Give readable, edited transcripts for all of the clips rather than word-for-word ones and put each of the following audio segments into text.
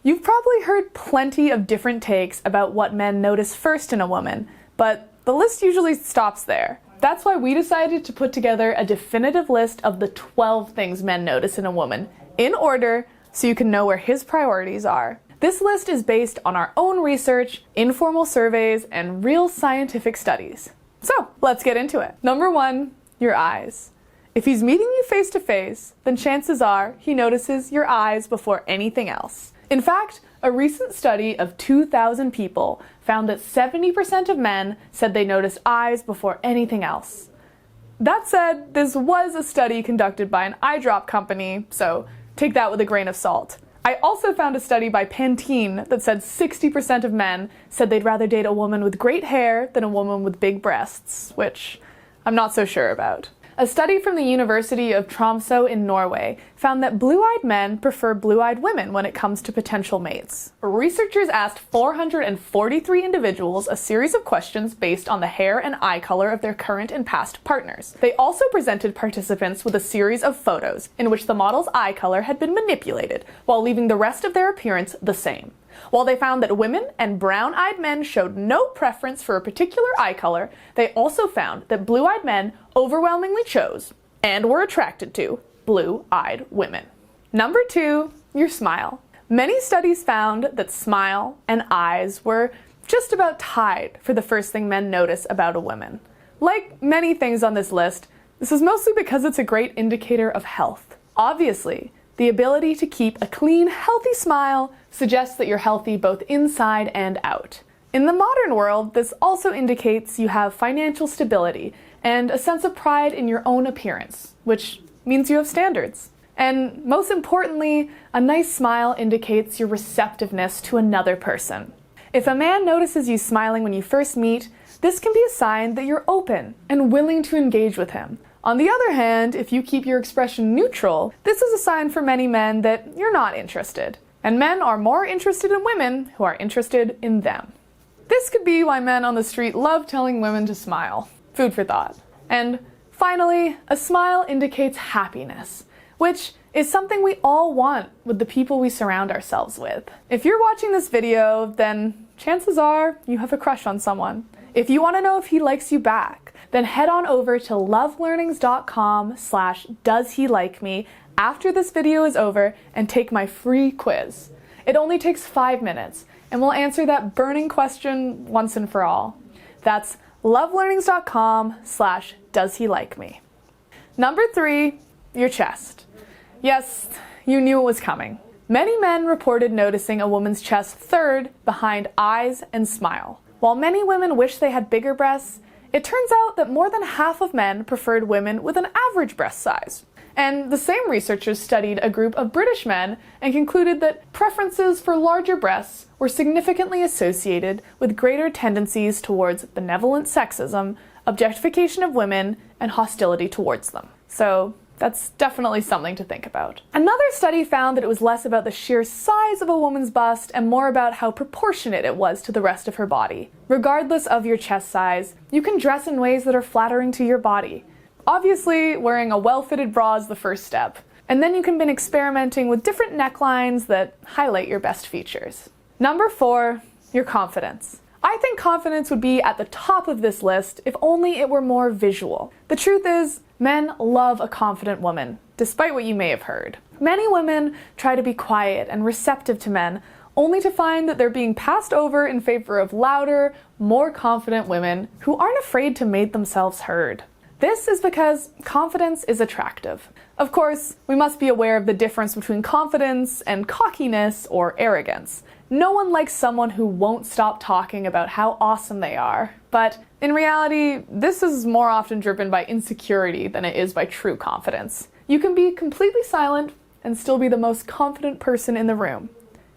You've probably heard plenty of different takes about what men notice first in a woman, but the list usually stops there. That's why we decided to put together a definitive list of the 12 things men notice in a woman, in order, so you can know where his priorities are. This list is based on our own research, informal surveys, and real scientific studies. So, let's get into it. Number 1, your eyes. If he's meeting you face to face, then chances are he notices your eyes before anything else. In fact, a recent study of 2,000 people found that 70% of men said they noticed eyes before anything else. That said, this was a study conducted by an eye drop company, so take that with a grain of salt. I also found a study by Pantene that said 60% of men said they'd rather date a woman with great hair than a woman with big breasts, which I'm not so sure about. A study from the University of Tromsø in Norway found that blue-eyed men prefer blue-eyed women when it comes to potential mates. Researchers asked 443 individuals a series of questions based on the hair and eye color of their current and past partners. They also presented participants with a series of photos in which the model's eye color had been manipulated, while leaving the rest of their appearance the same. While they found that women and brown-eyed men showed no preference for a particular eye color, they also found that blue-eyed men overwhelmingly chose, and were attracted to, blue-eyed women. Number 2, your smile. Many studies found that smile and eyes were just about tied for the first thing men notice about a woman. Like many things on this list, this is mostly because it's a great indicator of health. Obviously, the ability to keep a clean, healthy smile suggests that you're healthy both inside and out. In the modern world, this also indicates you have financial stability and a sense of pride in your own appearance, which means you have standards. And most importantly, a nice smile indicates your receptiveness to another person. If a man notices you smiling when you first meet, this can be a sign that you're open and willing to engage with him. On the other hand, if you keep your expression neutral, this is a sign for many men that you're not interested. And men are more interested in women who are interested in them. This could be why men on the street love telling women to smile. Food for thought. And finally, a smile indicates happiness, which is something we all want with the people we surround ourselves with. If you're watching this video, then chances are you have a crush on someone. If you want to know if he likes you back, then head on over to lovelearnings.com/doeshelike-me after this video is over and take my free quiz. It only takes 5 minutes, and we'll answer that burning question once and for all. That's lovelearnings.com/doeshelike-me. Number 3, your chest. Yes, you knew it was coming. Many men reported noticing a woman's chest third behind eyes and smile. While many women wish they had bigger breasts, it turns out that more than half of men preferred women with an average breast size. And the same researchers studied a group of British men and concluded that preferences for larger breasts were significantly associated with greater tendencies towards benevolent sexism, objectification of women, and hostility towards them. So that's definitely something to think about. Another study found that it was less about the sheer size of a woman's bust and more about how proportionate it was to the rest of her body. Regardless of your chest size, you can dress in ways that are flattering to your body. Obviously, wearing a well-fitted bra is the first step, and then you can begin experimenting with different necklines that highlight your best features. Number 4, your confidence. I think confidence would be at the top of this list if only it were more visual. The truth is, men love a confident woman, despite what you may have heard. Many women try to be quiet and receptive to men, only to find that they're being passed over in favor of louder, more confident women who aren't afraid to make themselves heard. This is because confidence is attractive. Of course, we must be aware of the difference between confidence and cockiness or arrogance. No one likes someone who won't stop talking about how awesome they are. But in reality, this is more often driven by insecurity than it is by true confidence. You can be completely silent and still be the most confident person in the room.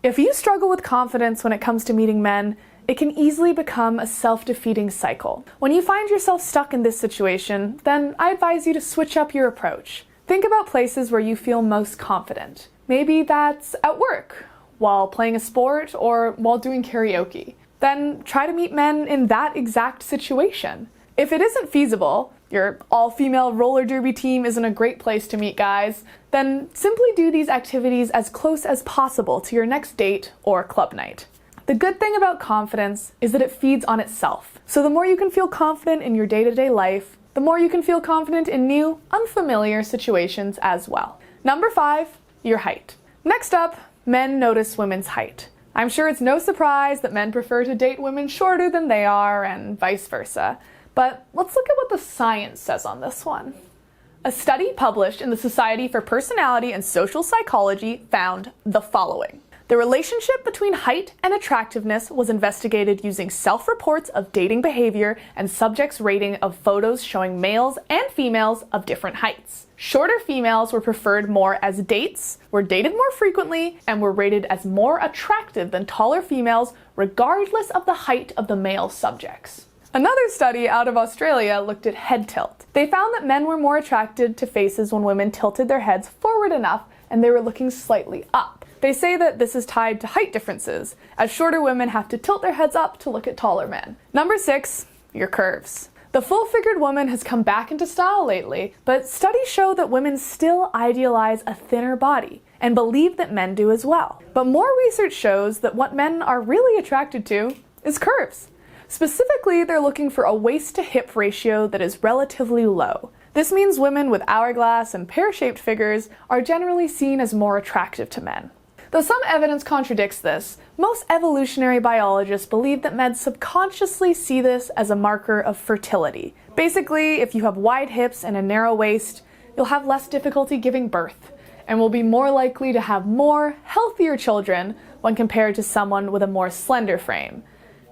If you struggle with confidence when it comes to meeting men, it can easily become a self-defeating cycle. When you find yourself stuck in this situation, then I advise you to switch up your approach. Think about places where you feel most confident. Maybe that's at work, while playing a sport, or while doing karaoke. Then try to meet men in that exact situation. If it isn't feasible, your all-female roller derby team isn't a great place to meet guys, then simply do these activities as close as possible to your next date or club night. The good thing about confidence is that it feeds on itself. So the more you can feel confident in your day-to-day life, the more you can feel confident in new, unfamiliar situations as well. Number 5, your height. Next up, men notice women's height. I'm sure it's no surprise that men prefer to date women shorter than they are and vice versa. But let's look at what the science says on this one. A study published in the Society for Personality and Social Psychology found the following. The relationship between height and attractiveness was investigated using self-reports of dating behavior and subjects' rating of photos showing males and females of different heights. Shorter females were preferred more as dates, were dated more frequently, and were rated as more attractive than taller females regardless of the height of the male subjects. Another study out of Australia looked at head tilt. They found that men were more attracted to faces when women tilted their heads forward enough and they were looking slightly up. They say that this is tied to height differences, as shorter women have to tilt their heads up to look at taller men. Number 6, your curves. The full-figured woman has come back into style lately, but studies show that women still idealize a thinner body and believe that men do as well. But more research shows that what men are really attracted to is curves. Specifically, they're looking for a waist-to-hip ratio that is relatively low. This means women with hourglass and pear-shaped figures are generally seen as more attractive to men. Though some evidence contradicts this, most evolutionary biologists believe that men subconsciously see this as a marker of fertility. Basically, if you have wide hips and a narrow waist, you'll have less difficulty giving birth, and will be more likely to have more, healthier children when compared to someone with a more slender frame.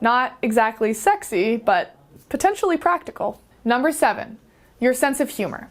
Not exactly sexy, but potentially practical. Number 7, your sense of humor.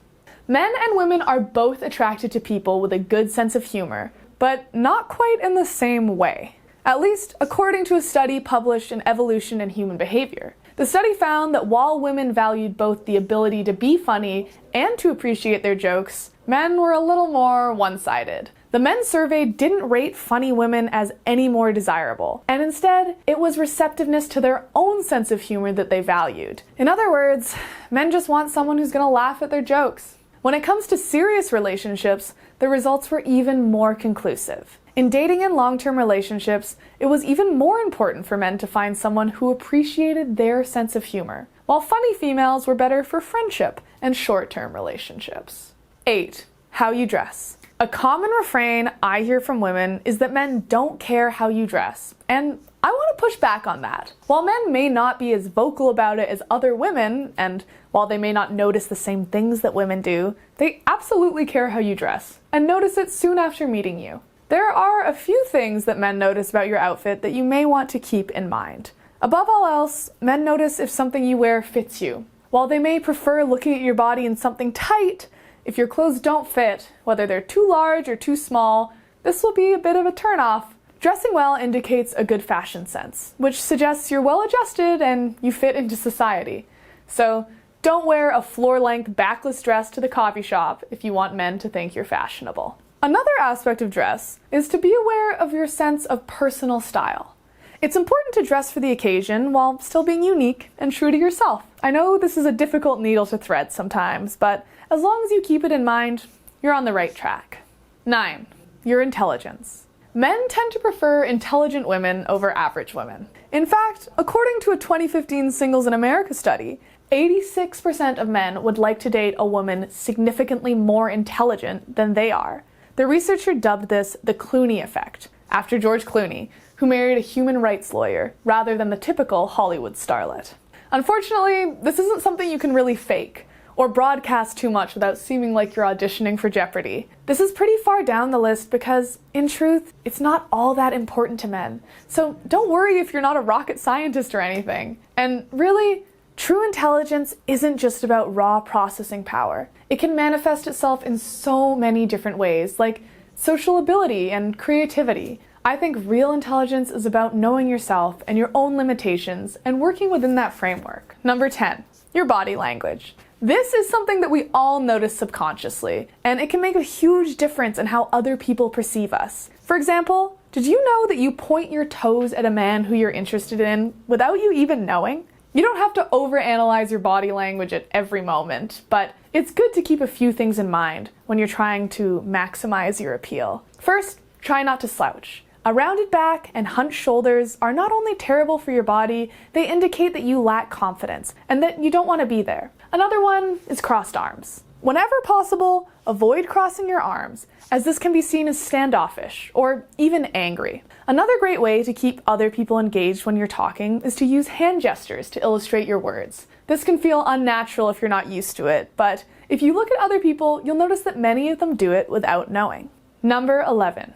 Men and women are both attracted to people with a good sense of humor, but not quite in the same way. At least according to a study published in Evolution and Human Behavior. The study found that while women valued both the ability to be funny and to appreciate their jokes, men were a little more one-sided. The men surveyed didn't rate funny women as any more desirable, and instead, it was receptiveness to their own sense of humor that they valued. In other words, men just want someone who's gonna laugh at their jokes. When it comes to serious relationships, the results were even more conclusive. In dating and long-term relationships, it was even more important for men to find someone who appreciated their sense of humor, while funny females were better for friendship and short-term relationships. 8. How you dress. A common refrain I hear from women is that men don't care how you dress, and I want to push back on that. While men may not be as vocal about it as other women, and while they may not notice the same things that women do, they absolutely care how you dress, and notice it soon after meeting you. There are a few things that men notice about your outfit that you may want to keep in mind. Above all else, men notice if something you wear fits you. While they may prefer looking at your body in something tight, if your clothes don't fit, whether they're too large or too small, this will be a bit of a turnoff. Dressing well indicates a good fashion sense, which suggests you're well adjusted and you fit into society. So don't wear a floor-length backless dress to the coffee shop if you want men to think you're fashionable. Another aspect of dress is to be aware of your sense of personal style. It's important to dress for the occasion while still being unique and true to yourself. I know this is a difficult needle to thread sometimes, but as long as you keep it in mind, you're on the right track. 9. Your intelligence. Men tend to prefer intelligent women over average women. In fact, according to a 2015 Singles in America study, 86% of men would like to date a woman significantly more intelligent than they are. The researcher dubbed this the Clooney effect, after George Clooney, who married a human rights lawyer rather than the typical Hollywood starlet. Unfortunately, this isn't something you can really fake or broadcast too much without seeming like you're auditioning for Jeopardy. This is pretty far down the list because, in truth, it's not all that important to men. So don't worry if you're not a rocket scientist or anything. And really, true intelligence isn't just about raw processing power. It can manifest itself in so many different ways, like social ability and creativity. I think real intelligence is about knowing yourself and your own limitations and working within that framework. Number 10, your body language. This is something that we all notice subconsciously, and it can make a huge difference in how other people perceive us. For example, did you know that you point your toes at a man who you're interested in without you even knowing? You don't have to overanalyze your body language at every moment, but it's good to keep a few things in mind when you're trying to maximize your appeal. First, try not to slouch. A rounded back and hunched shoulders are not only terrible for your body, they indicate that you lack confidence and that you don't want to be there. Another one is crossed arms. Whenever possible, avoid crossing your arms, as this can be seen as standoffish or even angry. Another great way to keep other people engaged when you're talking is to use hand gestures to illustrate your words. This can feel unnatural if you're not used to it, but if you look at other people, you'll notice that many of them do it without knowing. Number 11,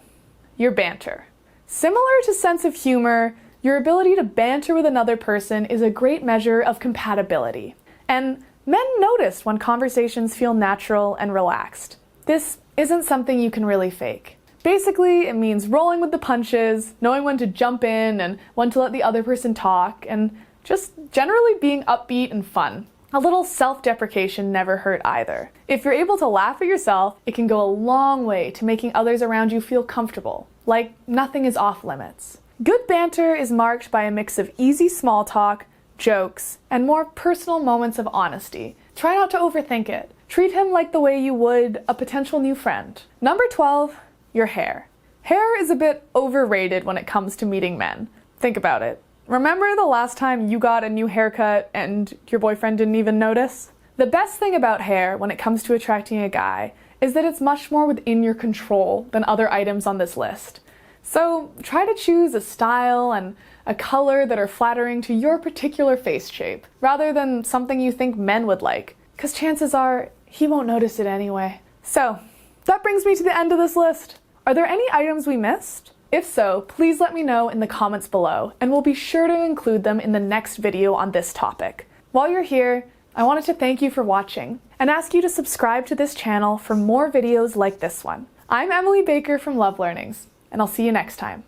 your banter. Similar to sense of humor, your ability to banter with another person is a great measure of compatibility. And men notice when conversations feel natural and relaxed. This isn't something you can really fake. Basically, it means rolling with the punches, knowing when to jump in and when to let the other person talk, and just generally being upbeat and fun. A little self-deprecation never hurt either. If you're able to laugh at yourself, it can go a long way to making others around you feel comfortable, like nothing is off limits. Good banter is marked by a mix of easy small talk, jokes, and more personal moments of honesty. Try not to overthink it. Treat him like the way you would a potential new friend. Number 12, your hair. Hair is a bit overrated when it comes to meeting men. Think about it. Remember the last time you got a new haircut and your boyfriend didn't even notice? The best thing about hair when it comes to attracting a guy is that it's much more within your control than other items on this list. So try to choose a style and a color that are flattering to your particular face shape, rather than something you think men would like, because chances are he won't notice it anyway. So that brings me to the end of this list. Are there any items we missed? If so, please let me know in the comments below, and we'll be sure to include them in the next video on this topic. While you're here, I wanted to thank you for watching, and ask you to subscribe to this channel for more videos like this one. I'm Emily Baker from Love Learnings, and I'll see you next time.